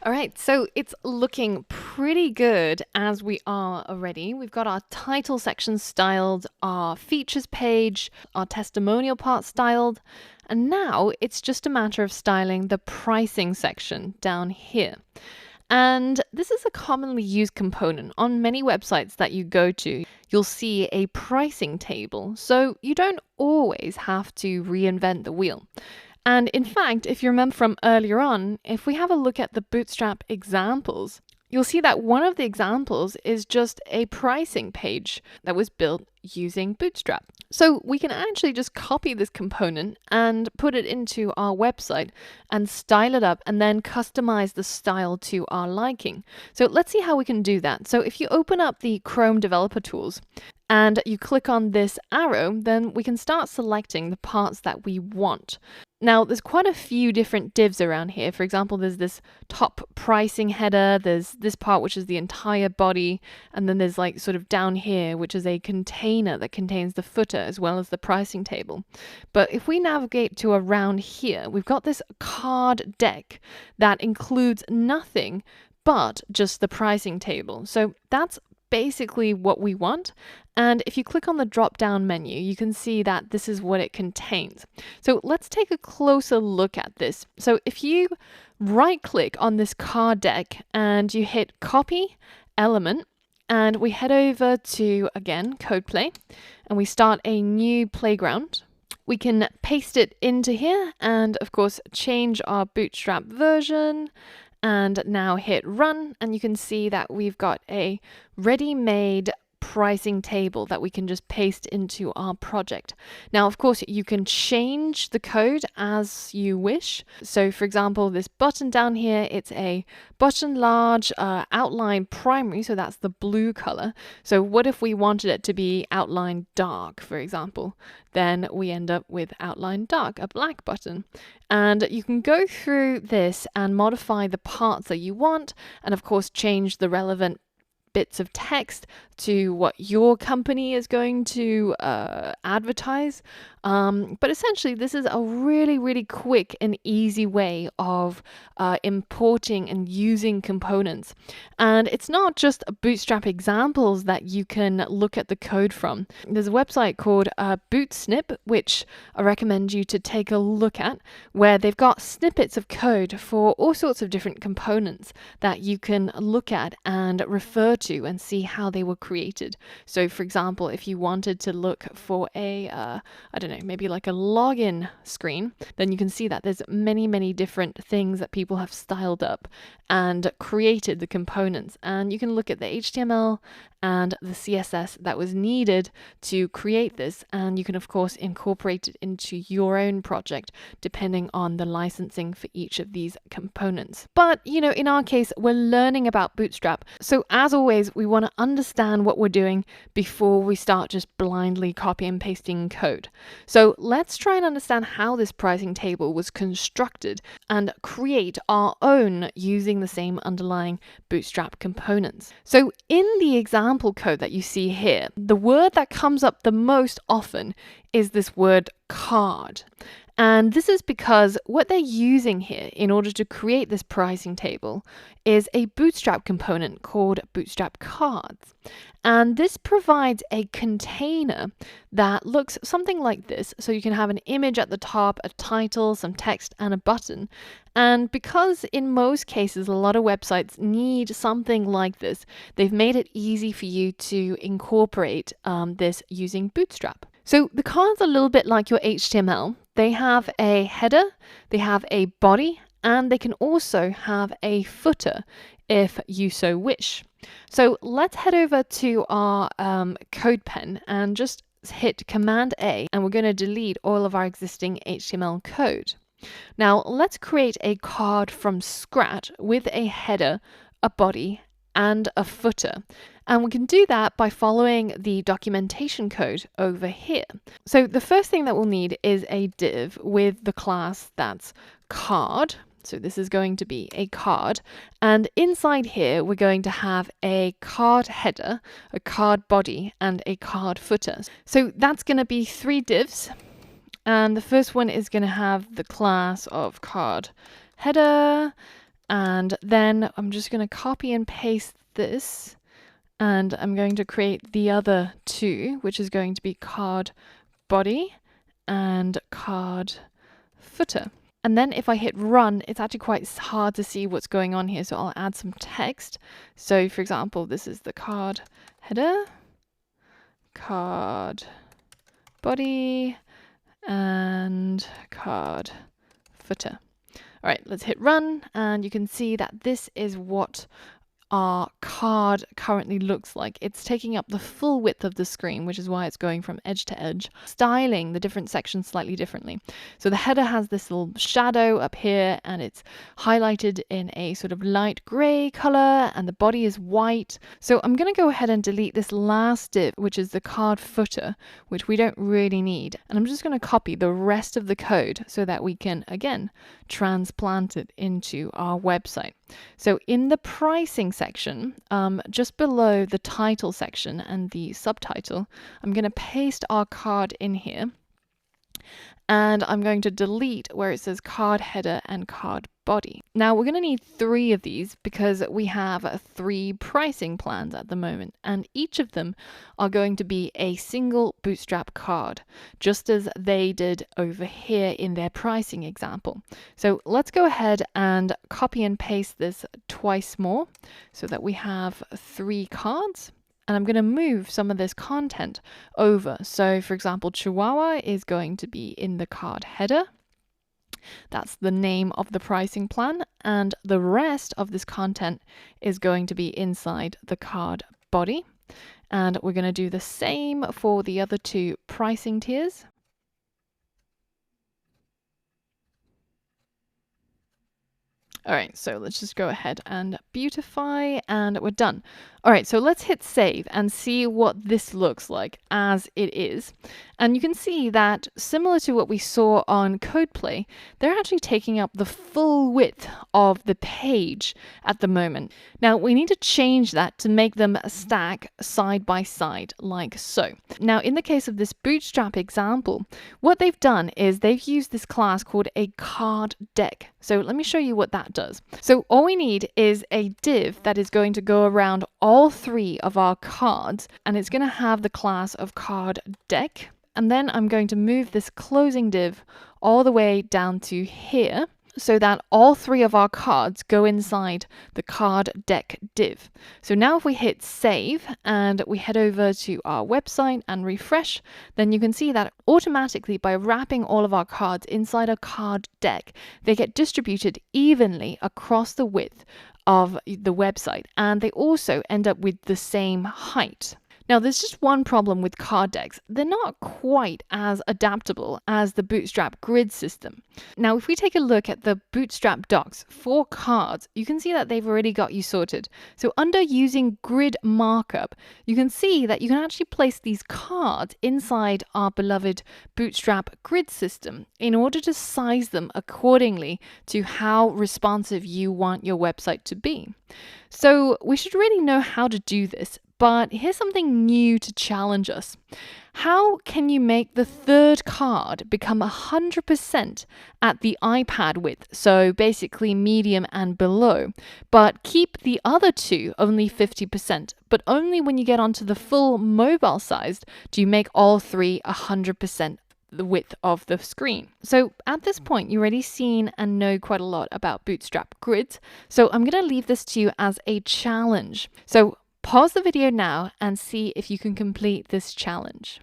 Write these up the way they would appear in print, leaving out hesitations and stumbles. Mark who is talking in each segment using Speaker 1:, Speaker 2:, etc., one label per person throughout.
Speaker 1: All right, so it's looking pretty good as we are already. We've got our title section styled, our features page, our testimonial part styled, and now it's just a matter of styling the pricing section down here. And this is a commonly used component on many websites that you go to. You'll see a pricing table, so you don't always have to reinvent the wheel. And in fact, if you remember from earlier on, if we have a look at the Bootstrap examples, you'll see that one of the examples is just a pricing page that was built using Bootstrap. So we can actually just copy this component and put it into our website and style it up and then customize the style to our liking. So let's see how we can do that. So if you open up the Chrome Developer Tools and you click on this arrow, then we can start selecting the parts that we want. Now, there's quite a few different divs around here. For example, there's this top pricing header, there's this part which is the entire body, and then there's like sort of down here, which is a container that contains the footer as well as the pricing table. But if we navigate to around here, we've got this card deck that includes nothing but just the pricing table. So that's basically what we want. And if you click on the drop down menu, you can see that this is what it contains. So let's take a closer look at this. So if you right click on this card deck and you hit copy element, and we head over to, again, CodePlay, and we start a new playground, we can paste it into here and of course change our Bootstrap version, and now hit run, and you can see that we've got a ready-made pricing table that we can just paste into our project. Now, of course, you can change the code as you wish. So for example, this button down here, it's a button large outline primary, so that's the blue color. So what if we wanted it to be outline dark, for example? Then we end up with outline dark, a black button. And you can go through this and modify the parts that you want, and of course change the relevant bits of text to what your company is going to advertise. But essentially, this is a really, really quick and easy way of importing and using components. And it's not just Bootstrap examples that you can look at the code from. There's a website called Bootsnip, which I recommend you to take a look at, where they've got snippets of code for all sorts of different components that you can look at and refer to and see how they were created. So for example, if you wanted to look for a, I don't know, maybe like a login screen, then you can see that there's many, many different things that people have styled up and created the components. And you can look at the HTML and the CSS that was needed to create this. And you can, of course, incorporate it into your own project, depending on the licensing for each of these components. But, you know, in our case, we're learning about Bootstrap. So as always, we want to understand what we're doing before we start just blindly copy and pasting code. So let's try and understand how this pricing table was constructed and create our own using the same underlying Bootstrap components. So in the example code that you see here, the word that comes up the most often is this word card. And this is because what they're using here in order to create this pricing table is a Bootstrap component called Bootstrap Cards. And this provides a container that looks something like this. So you can have an image at the top, a title, some text, and a button. And because in most cases, a lot of websites need something like this, they've made it easy for you to incorporate this using Bootstrap. So the cards are a little bit like your HTML. They have a header, they have a body, and they can also have a footer if you so wish. So let's head over to our CodePen and just hit Command A, and we're going to delete all of our existing HTML code. Now let's create a card from scratch with a header, a body, and a footer. And we can do that by following the documentation code over here. So the first thing that we'll need is a div with the class that's card. So this is going to be a card. And inside here, we're going to have a card header, a card body, and a card footer. So that's going to be 3 divs. And the first one is going to have the class of card header. And then I'm just going to copy and paste this, and I'm going to create the other two, which is going to be card body and card footer. And then if I hit run, it's actually quite hard to see what's going on here. So I'll add some text. So for example, this is the card header, card body, and card footer. All right, let's hit run, and you can see that this is what our card currently looks like. It's taking up the full width of the screen, which is why it's going from edge to edge, styling the different sections slightly differently. So the header has this little shadow up here, and it's highlighted in a sort of light gray color, and the body is white. So I'm going to go ahead and delete this last div, which is the card footer, which we don't really need. And I'm just going to copy the rest of the code so that we can, again, transplant it into our website. So in the pricing section, just below the title section and the subtitle, I'm going to paste our card in here. And I'm going to delete where it says card header and card body. Now we're going to need 3 of these because we have 3 pricing plans at the moment, and each of them are going to be a single Bootstrap card, just as they did over here in their pricing example. So let's go ahead and copy and paste this twice more so that we have 3 cards. And I'm going to move some of this content over. So for example, Chihuahua is going to be in the card header. That's the name of the pricing plan. And the rest of this content is going to be inside the card body. And we're going to do the same for the other 2 pricing tiers. All right, so let's just go ahead and beautify, and we're done. All right, so let's hit save and see what this looks like as it is. And you can see that similar to what we saw on CodePlay, they're actually taking up the full width of the page at the moment. Now we need to change that to make them stack side by side like so. Now in the case of this Bootstrap example, what they've done is they've used this class called a card deck. So let me show you what that does. So all we need is a div that is going to go around all 3 of our cards, and it's going to have the class of card deck. And then I'm going to move this closing div all the way down to here so that all 3 of our cards go inside the card deck div. So now if we hit save and we head over to our website and refresh, then you can see that automatically by wrapping all of our cards inside a card deck, they get distributed evenly across the width of the website, and they also end up with the same height. Now, there's just one problem with card decks. They're not quite as adaptable as the Bootstrap grid system. Now, if we take a look at the Bootstrap docs for cards, you can see that they've already got you sorted. So under using grid markup, you can see that you can actually place these cards inside our beloved Bootstrap grid system in order to size them accordingly to how responsive you want your website to be. So we should really know how to do this. But here's something new to challenge us. How can you make the 3rd card become 100% at the iPad width, so basically medium and below, but keep the other 2 only 50%, but only when you get onto the full mobile sized do you make all 3 100% the width of the screen? So at this point, you've already seen and know quite a lot about Bootstrap grids. So I'm going to leave this to you as a challenge. So pause the video now and see if you can complete this challenge.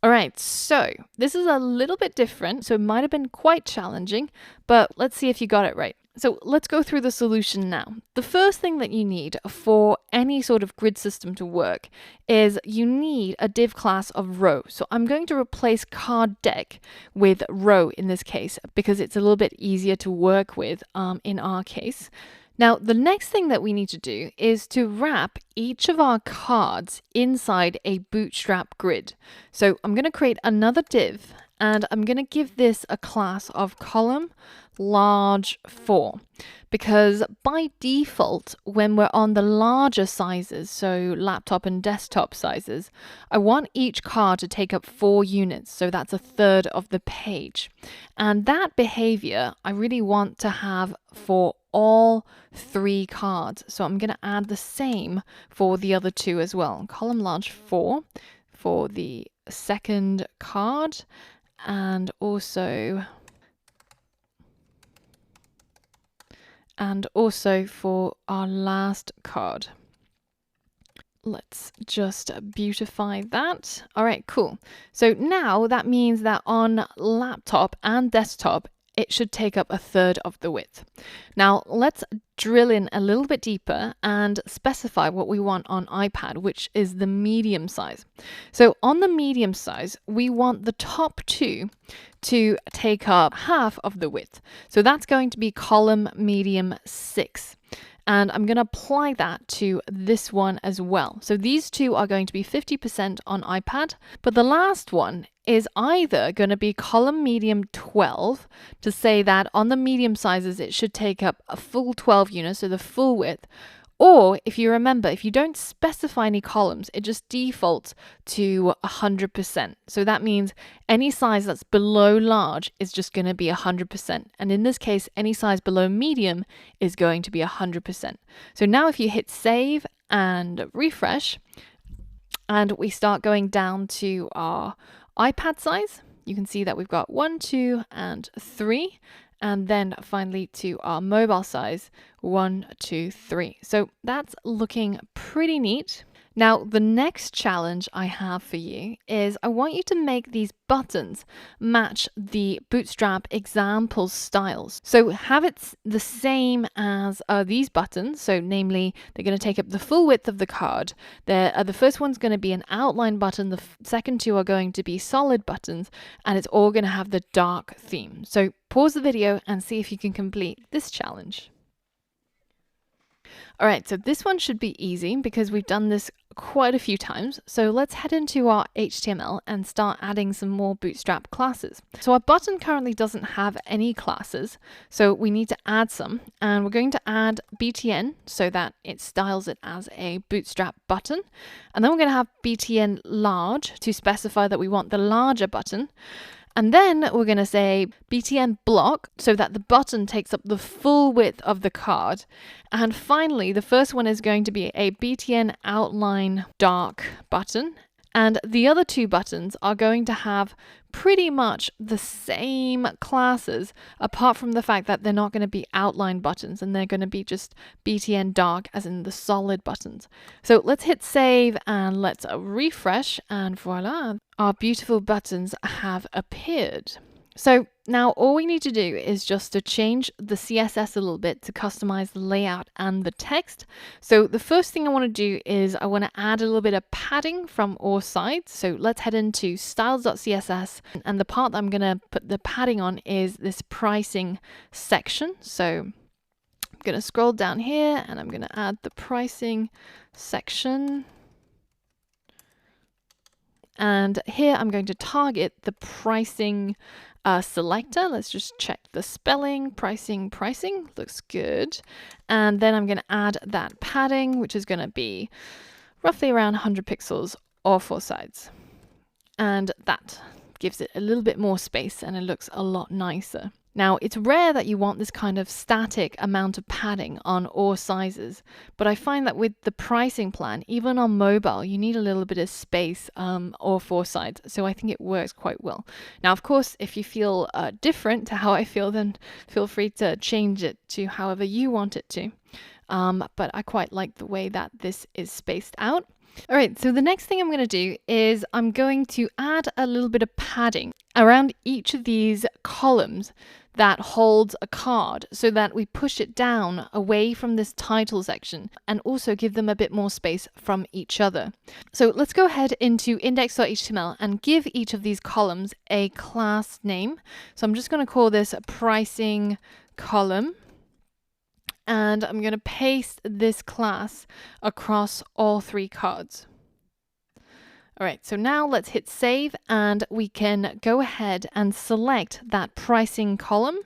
Speaker 1: All right, so this is a little bit different, so it might have been quite challenging, but let's see if you got it right. So let's go through the solution now. The first thing that you need for any sort of grid system to work is you need a div class of row. So I'm going to replace card deck with row in this case because it's a little bit easier to work with in our case. Now, the next thing that we need to do is to wrap each of our cards inside a Bootstrap grid. So I'm going to create another div, and I'm going to give this a class of column large 4, because by default, when we're on the larger sizes, so laptop and desktop sizes, I want each card to take up 4 units, so that's a third of the page. And that behavior I really want to have for all 3 cards. So I'm going to add the same for the other 2 as well. Column large 4 for the second card, and also for our last card. Let's just beautify that. All right, cool. So now that means that on laptop and desktop, it should take up a third of the width. Now let's drill in a little bit deeper and specify what we want on iPad, which is the medium size. So on the medium size, we want the top 2 to take up half of the width. So that's going to be column medium 6. And I'm going to apply that to this one as well. So these 2 are going to be 50% on iPad, but the last one is either going to be column medium 12 to say that on the medium sizes it should take up a full 12 units, so the full width. Or if you remember, if you don't specify any columns, it just defaults to 100%. So that means any size that's below large is just going to be 100%. And in this case, any size below medium is going to be 100%. So now if you hit save and refresh, and we start going down to our iPad size, you can see that we've got 1, 2, and 3. And then finally to our mobile size, 1, 2, 3. So that's looking pretty neat. Now, the next challenge I have for you is I want you to make these buttons match the Bootstrap example styles. So have it the same as these buttons. So namely, they're going to take up the full width of the card. The first one's going to be an outline button. The second 2 are going to be solid buttons, and it's all going to have the dark theme. So pause the video and see if you can complete this challenge. All right, so this one should be easy because we've done this quite a few times. So let's head into our HTML and start adding some more Bootstrap classes. So our button currently doesn't have any classes, so we need to add some. And we're going to add BTN so that it styles it as a Bootstrap button. And then we're going to have BTN large to specify that we want the larger button. And then we're going to say BTN block so that the button takes up the full width of the card. And finally, the first one is going to be a BTN outline dark button. And the other 2 buttons are going to have pretty much the same classes, apart from the fact that they're not going to be outline buttons and they're going to be just BTN dark, as in the solid buttons. So let's hit save and let's refresh, and voila, our beautiful buttons have appeared. So now all we need to do is just to change the CSS a little bit to customize the layout and the text. So the first thing I want to do is I want to add a little bit of padding from all sides. So let's head into styles.css, and the part that I'm going to put the padding on is this pricing section. So I'm going to scroll down here and I'm going to add the pricing section. And here I'm going to target the pricing selector. Let's just check the spelling. Pricing looks good. And then I'm going to add that padding, which is going to be roughly around 100 pixels all 4 sides. And that gives it a little bit more space and it looks a lot nicer. Now, it's rare that you want this kind of static amount of padding on all sizes, but I find that with the pricing plan, even on mobile, you need a little bit of space all 4 sides, so I think it works quite well. Now, of course, if you feel different to how I feel, then feel free to change it to however you want it to, but I quite like the way that this is spaced out. All right, so the next thing I'm going to do is I'm going to add a little bit of padding around each of these columns that holds a card so that we push it down away from this title section and also give them a bit more space from each other. So let's go ahead into index.html and give each of these columns a class name. So I'm just going to call this pricing column. And I'm going to paste this class across all 3 cards. All right, so now let's hit save and we can go ahead and select that pricing column.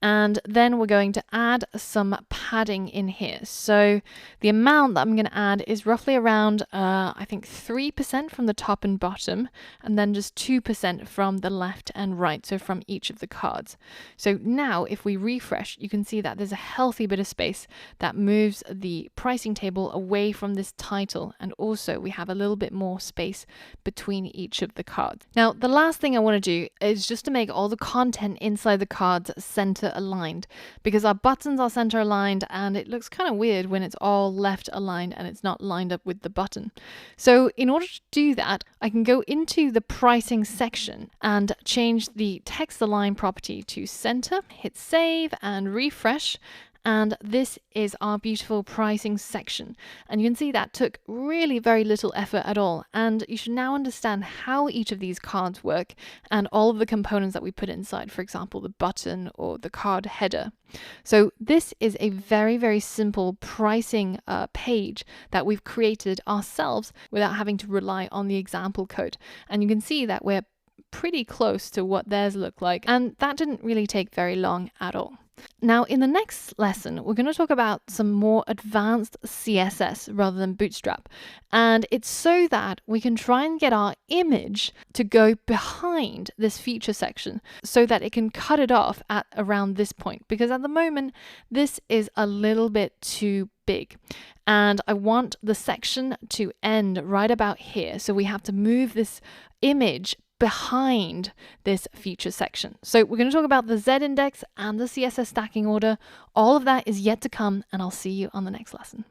Speaker 1: And then we're going to add some padding in here. So the amount that I'm going to add is roughly around, I think 3% from the top and bottom, and then just 2% from the left and right, so from each of the cards. So now if we refresh, you can see that there's a healthy bit of space that moves the pricing table away from this title, and also we have a little bit more space between each of the cards. Now, the last thing I want to do is just to make all the content inside the cards center aligned, because our buttons are center aligned and it looks kind of weird when it's all left aligned and it's not lined up with the button. So in order to do that, I can go into the pricing section and change the text align property to center, hit save and refresh. And this is our beautiful pricing section. And you can see that took really very little effort at all. And you should now understand how each of these cards work and all of the components that we put inside, for example, the button or the card header. So this is a very, very simple pricing page that we've created ourselves without having to rely on the example code. And you can see that we're pretty close to what theirs look like. And that didn't really take very long at all. Now, in the next lesson, we're going to talk about some more advanced CSS rather than Bootstrap. And it's so that we can try and get our image to go behind this feature section so that it can cut it off at around this point. Because at the moment, this is a little bit too big. And I want the section to end right about here. So we have to move this image behind this feature section. So we're going to talk about the Z index and the CSS stacking order. All of that is yet to come, and I'll see you on the next lesson.